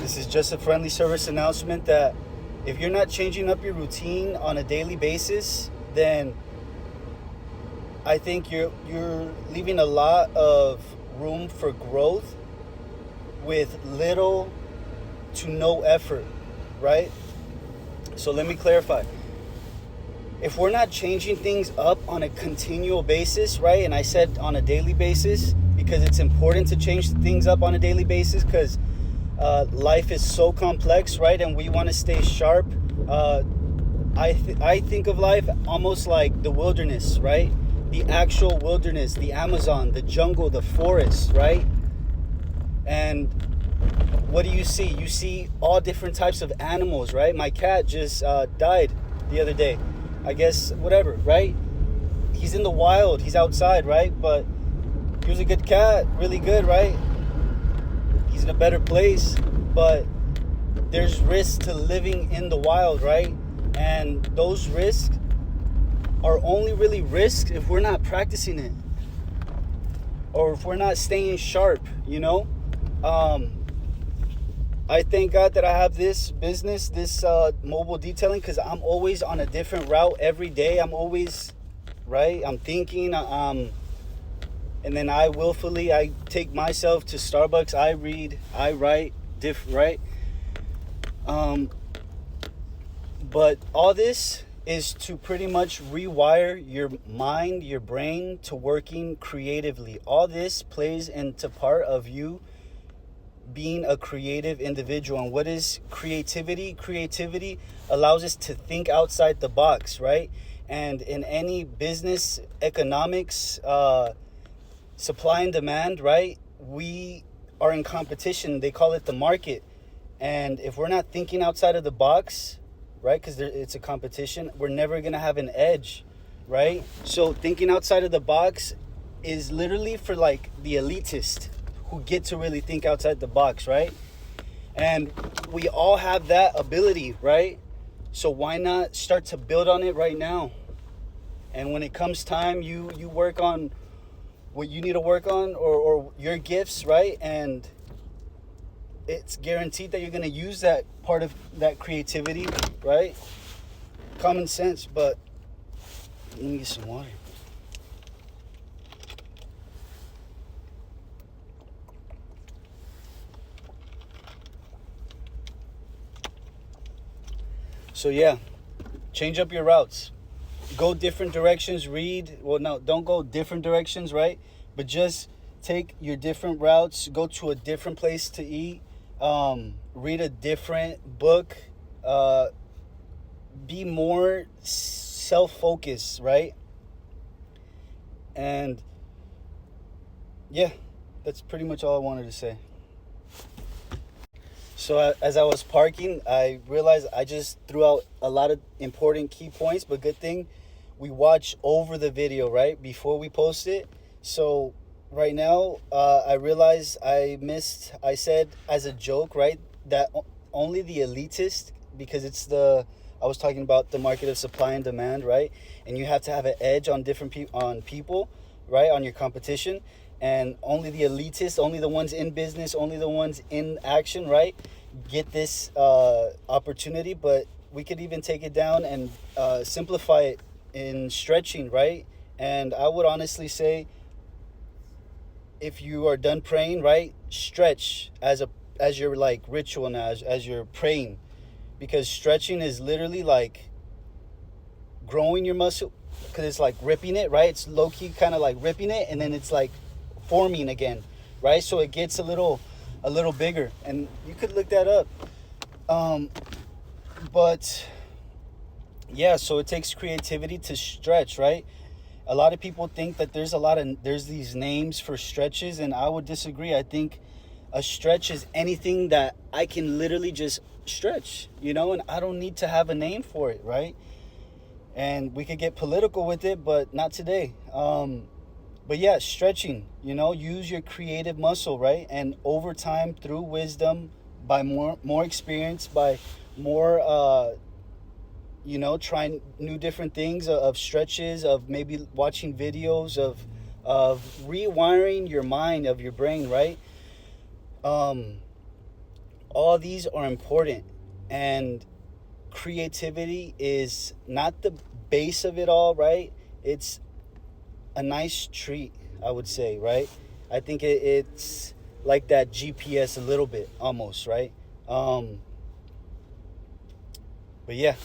This is just a friendly service announcement that if you're not changing up your routine on a daily basis, then I think you're leaving a lot of room for growth with little to no effort, right? So let me clarify. If we're not changing things up on a continual basis, right? And I said on a daily basis because it's important to change things up on a daily basis because life is so complex, right? And we want to stay sharp. I think of life almost like the wilderness, right? The actual wilderness, the Amazon, the jungle, the forest, right? And what do you see? You see all different types of animals, right? My cat just died the other day. I guess, whatever, right? He's in the wild, he's outside, right? But he was a good cat, really good, right? He's in a better place, but there's risks to living in the wild, right? And those risks are only really risks if we're not practicing it or if we're not staying sharp, you know? I thank God that I have this business, this mobile detailing, because I'm always on a different route every day. I'm always, right? I'm thinking, and then I take myself to Starbucks. I read, I write, right? But all this is to pretty much rewire your mind, your brain to working creatively. All this plays into part of you being a creative individual. And what is creativity? Creativity allows us to think outside the box, right? And in any business, economics, supply and demand, right? We are in competition. They call it the market. And if we're not thinking outside of the box, right, because it's a competition, we're never going to have an edge, right? So thinking outside of the box is literally for like the elitist who get to really think outside the box, right? And we all have that ability, right? So why not start to build on it right now? And when it comes time, you work on what you need to work on or your gifts, right? And it's guaranteed that you're going to use that part of that creativity, right? Common sense, but let me get some water. So yeah, change up your routes. Go different directions, read. Well, no, don't go different directions, right? But just take your different routes, go to a different place to eat, read a different book, be more self-focused, right? And yeah, that's pretty much all I wanted to say. So as I was parking, I realized I just threw out a lot of important key points, but good thing we watch over the video, right, before we post it. So right now, I realized I said as a joke, right, that only the elitist, because I was talking about the market of supply and demand, right? And you have to have an edge on different people, right, on your competition. And only the elitists, only the ones in business, only the ones in action, right, get this opportunity. But we could even take it down and simplify it in stretching, right? And I would honestly say, if you are done praying, right, stretch as your like ritual now, as you're praying, because stretching is literally like growing your muscle, because it's like ripping it, right? It's low-key kind of like ripping it, and then it's like forming again, right? So it gets a little bigger, and you could look that up. But yeah, so it takes creativity to stretch, right? A lot of people think that there's these names for stretches, and I would disagree. I think a stretch is anything that I can literally just stretch, and I don't need to have a name for it, right? And we could get political with it, but not today. But yeah, stretching, use your creative muscle, right? And over time, through wisdom, by more experience, by more, trying new different things of stretches, of maybe watching videos of rewiring your mind, of your brain, right? all these are important, and creativity is not the base of it all, right? It's a nice treat, I would say, right? I think it's like that GPS a little bit, almost, right? But yeah,